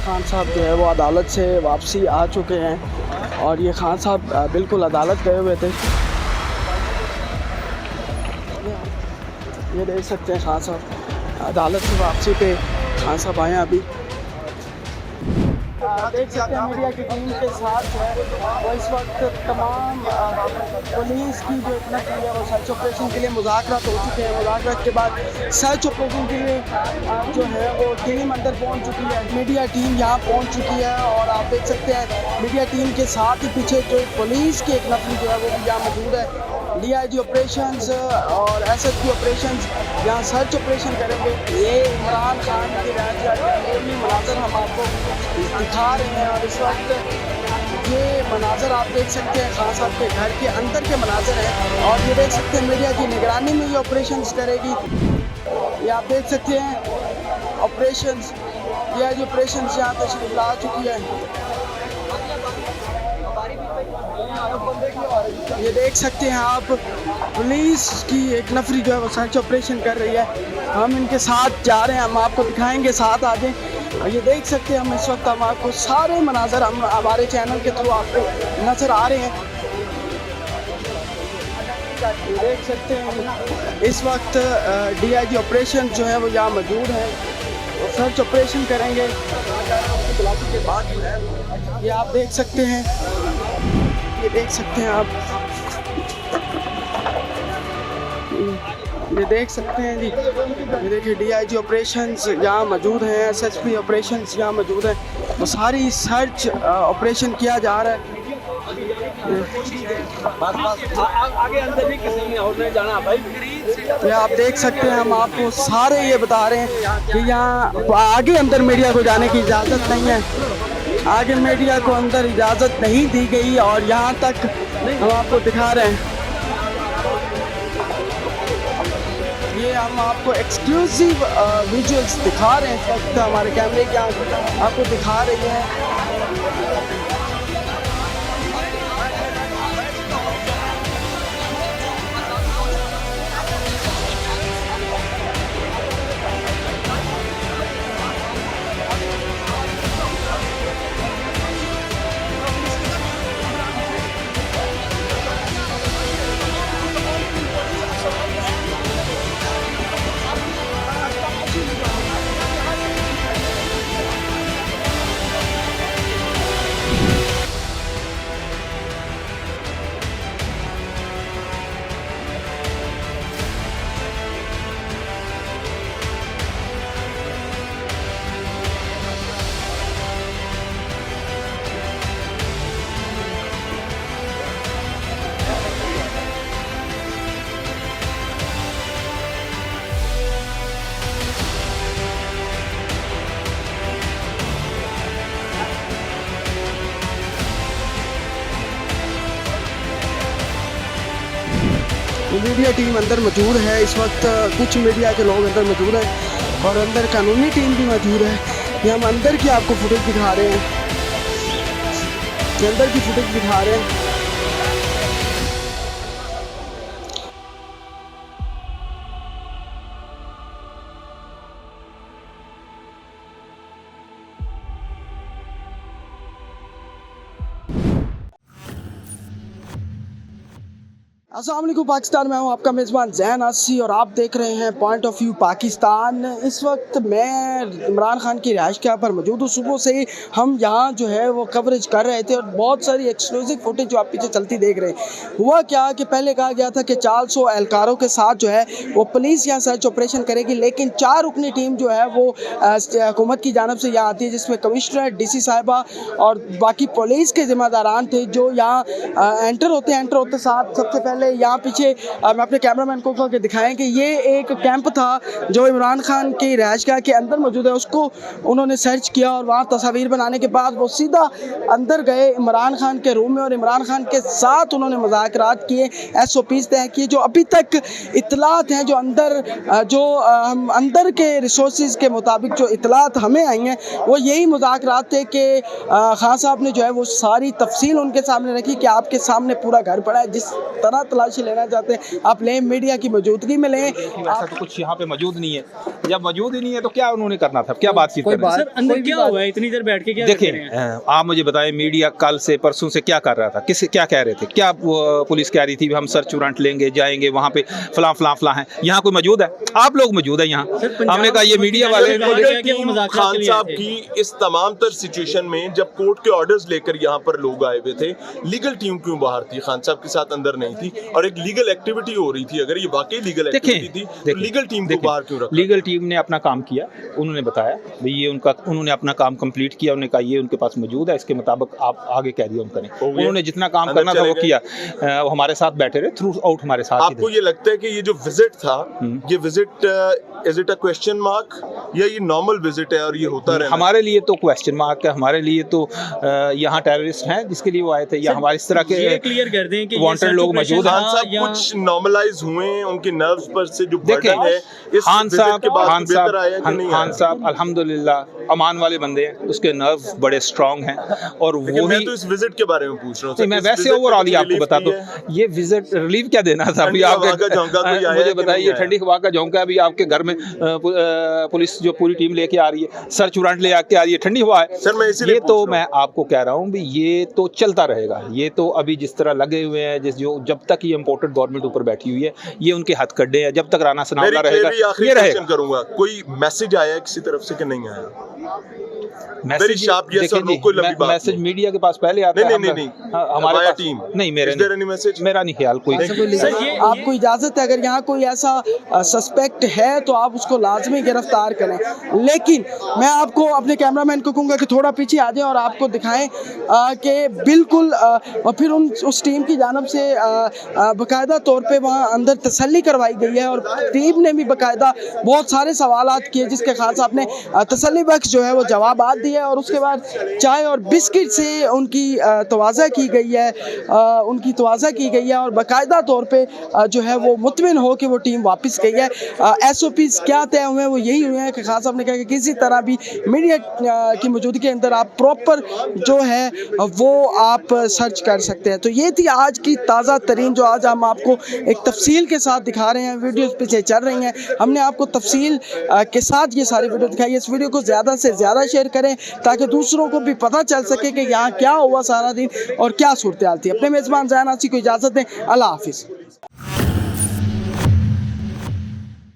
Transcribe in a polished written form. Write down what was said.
खान साहब जो है वो अदालत से वापसी आ चुके हैं और ये खान साहब बिल्कुल अदालत गए हुए थे। ये देख सकते हैं खान साहब अदालत से वापसी पे खान साहब आए हैं अभी। देख सकते हैं मीडिया की टीम के साथ जो है वो इस वक्त तमाम पुलिस की जो इतना है वो सर्च ऑपरेशन के लिए मुज़ाकरात हो चुके हैं। मुज़ाकरात के बाद सर्च ऑपरेशन के लिए जो है वो टीम अंदर पहुंच चुकी है, मीडिया टीम यहाँ पहुंच चुकी है और आप देख सकते हैं मीडिया टीम के साथ ही पीछे जो पुलिस के एक नफर जो है वो भी यहाँ मौजूद है। DIG ऑपरेशंस और SSP ऑपरेशंस यहाँ सर्च ऑपरेशन करेंगे। ये इमरान खान की रैली मनाजर हम आपको दिखा रहे हैं और इस वक्त ये मनाजर आप देख सकते हैं खान साहब के घर के अंदर के मनाजर हैं और ये देख सकते हैं मीडिया की निगरानी में ये ऑपरेशंस करेगी। ये आप देख सकते हैं ऑपरेशंस DIG ऑपरेशंस यहाँ तशरीफ ला चुकी है। ये देख सकते हैं आप पुलिस की एक नफरी जो है वो सर्च ऑपरेशन कर रही है। हम इनके साथ जा रहे हैं, हम आपको दिखाएंगे, साथ आ जाएं। ये देख सकते हैं हम इस वक्त हम आपको सारे मनाजर हम हमारे चैनल के थ्रू आपको नजर आ रहे हैं। ये देख सकते हैं इस वक्त DIG ऑपरेशन जो है वो यहाँ मौजूद है और सर्च ऑपरेशन करेंगे के बाद। ये आप देख सकते हैं, ये देख सकते हैं आप, ये देख सकते हैं जी। ये देखिए DIG ऑपरेशंस यहाँ मौजूद हैं, SSP ऑपरेशंस यहाँ मौजूद हैं। वो सारी सर्च ऑपरेशन किया जा रहा है। आगे अंदर नहीं किसी ने और नहीं जाना भाई। ये आप देख सकते हैं हम आपको सारे ये बता रहे हैं कि यहाँ आगे अंदर मीडिया को जाने की इजाज़त नहीं है। आगे मीडिया को अंदर इजाज़त नहीं दी गई और यहाँ तक हम आपको दिखा रहे हैं। ये हम आपको एक्सक्लूसिव विजुअल्स दिखा रहे हैं इस वक्त हमारे कैमरे की आंख आपको दिखा रही है। मीडिया टीम अंदर मौजूद है इस वक्त, कुछ मीडिया के लोग अंदर मौजूद हैं और अंदर कानूनी टीम भी मौजूद है। ये हम अंदर की आपको फुटेज दिखा रहे हैं, अंदर की फुटेज दिखा रहे हैं। अस्सलाम वालेकुम पाकिस्तान, मैं हूं आपका मेज़बान ज़ैन आसी और आप देख रहे हैं पॉइंट ऑफ व्यू पाकिस्तान। इस वक्त मैं इमरान खान की रिहाइश के यहाँ पर मौजूद हूँ। सुबह से ही हम यहाँ जो है वो कवरेज कर रहे थे और बहुत सारी एक्सक्लूसिव फुटेज जो आप पीछे चलती देख रहे हैं। हुआ क्या कि पहले कहा गया था कि 400 एहलकारों के साथ जो है वो पुलिस यहाँ सर्च ऑपरेशन करेगी, लेकिन 4 रुकनी टीम जो है वो हुकूमत की जानब से यहाँ आती है, जिसमें कमिश्नर, DC साहिबा और बाकी पुलिस के ज़िम्मेदारान थे जो यहाँ एंटर होते साथ सबसे पहले यहाँ पीछे मैं अपने कैमरामैन को कह के दिखाएं कि ये एक कैंप था जो इमरान खान की रिहाइशगाह के अंदर मौजूद है। उसको उन्होंने सर्च किया और वहाँ तस्वीर बनाने के बाद वो सीधा अंदर गए इमरान खान के रूम में और इमरान खान के साथ उन्होंने मुज़ाकरात किए, SOPs तय किए। जो अभी तक इतलात हैं जो अंदर के रिसोर्सेज के मुताबिक जो इतलात हमें आई हैं वो यही मुज़ाकरात थे कि खान साहब ने जो है वो सारी तफसील उनके सामने रखी कि आपके सामने पूरा घर पड़ा है, जिस तरह तलाशी लेना चाहते हैं आप लें, मीडिया की मौजूदगी में लें। ऐसा तो कुछ यहाँ पे मौजूद नहीं है, जब मौजूद ही नहीं है तो क्या उन्होंने करना था, क्या बातचीत करनी थी? सर अंदर क्या हुआ है, इतनी देर बैठ के क्या देखिए कर रहे हैं? आप मुझे बताएं, मीडिया कल से परसों से क्या कर रहा था, किस क्या कह रहे थे, क्या पुलिस कह रही थी हम सर्च वारंट लेंगे, जाएंगे वहाँ पे फलां फलां फलां है, यहाँ कोई मौजूद है? आप लोग मौजूद है यहाँ। हमने कहा ये मीडिया वाले खान साहब की इस तमाम तर सिचुएशन में जब कोर्ट के ऑर्डर्स लेकर यहाँ पर लोग आए हुए थे, लीगल टीम क्यों बाहर थी? खान साहब के साथ अंदर नहीं थी और एक लीगल एक्टिविटी हो रही थी। अगर ये वाकई लीगल एक्टिविटी थी तो लीगल टीम को बाहर क्यों रखा? लीगल टीम ने अपना काम किया, उन्होंने बताया भाई ये उनका, उन्होंने अपना काम कंप्लीट किया, उन्होंने कहा ये उनके पास मौजूद है, इसके मुताबिक आप आगे कैरी ऑन करें। उन्होंने जितना काम करना था वो किया, हमारे साथ बैठे रहे थ्रू आउट हमारे साथ। आपको ये लगता है कि ये जो विजिट था, ये visit is it a question mark या ये नॉर्मल विजिट है और ये होता रहा? हमारे लिए तो क्वेश्चन मार्क है, हमारे लिए तो यहाँ टेररिस्ट हैं जिसके लिए वो आए थे, या हमारे इस तरह के ये क्लियर कर दें कि वांटेड लोग मौजूद हैं। खान साहब कुछ नॉर्मलाइज हुए हैं, उनके नर्व्स पर से जो बर्डन है इस खान विजिट के बाद बेहतर आया कि नहीं? खान साहब अल्हम्दुलिल्लाह अमान वाले बंदे हैं, उसके नर्व बड़े स्ट्रांग हैं और वो मैं तो इस विजिट के बारे में पूछ रहा हूँ। मैं वैसे ओवरऑल ही आपको बता दूं, ये विजिट रिलीफ क्या देना था अभी आपके, मुझे बताइए ठंडी हवा का झोंका अभी आपके घर में पुलिस जो पूरी टीम लेके आ रही है, सर्च वारंट ले आके आ रही है, ठंडी हवा है सर। मैं इसीलिए ये तो मैं आपको कह रहा हूँ भी ये तो चलता रहेगा, ये तो अभी जिस तरह लगे हुए हैं, जिस जो जब तक ये इम्पोर्टेड गवर्नमेंट ऊपर बैठी हुई है, ये उनके हथकड्डे हैं, जब तक राना सनावला रहेगा ये रहेगा। करूंगा कोई मैसेज आया किसी तरफ से कि नहीं आया? मैसेज मीडिया के पास पहले आता है, नहीं हमारे पास टीम नहीं, मेरा नहीं ख्याल कोई। आपको इजाजत है, अगर यहाँ कोई ऐसा सस्पेक्ट है तो आप उसको लाजमी गिरफ्तार करें, लेकिन मैं आपको अपने कैमरामैन को कहूँगा कि थोड़ा पीछे आ जाए और आपको दिखाएं कि बिल्कुल और फिर उस टीम की जानब से बाकायदा तौर पे वहाँ अंदर तसल्ली करवाई गई है और टीम ने भी बाकायदा बहुत सारे सवालात किए जिसके खास आपने तसल्ली बख्श जो है वो जवाबात दिए और उसके बाद चाय और बिस्किट से उनकी तवाज़ा की गई है, और बाकायदा तौर पे जो है वो मुतमिन हो कि वो टीम वापस गई है। SOPs क्या तय हुए हैं वो यही हुए हैं कि खास आपने कहा कि किसी तरह भी मीडिया की मौजूदगी के अंदर आप प्रॉपर जो है वो आप सर्च कर सकते हैं। तो ये थी आज की ताज़ा तरीन जो आज हम आपको एक तफसील के साथ दिखा रहे हैं, वीडियोस पीछे चल रही हैं, हमने आपको तफसील के साथ ये सारी वीडियो दिखाई है। इस वीडियो को ज़्यादा से ज़्यादा शेयर करें ताकि दूसरों को भी पता चल सके कि यहाँ क्या हुआ सारा दिन और क्या सूरत हाल थी। अपने मेज़बान ज़ैन आसी को इजाज़त दें, अल्लाह हाफिज़।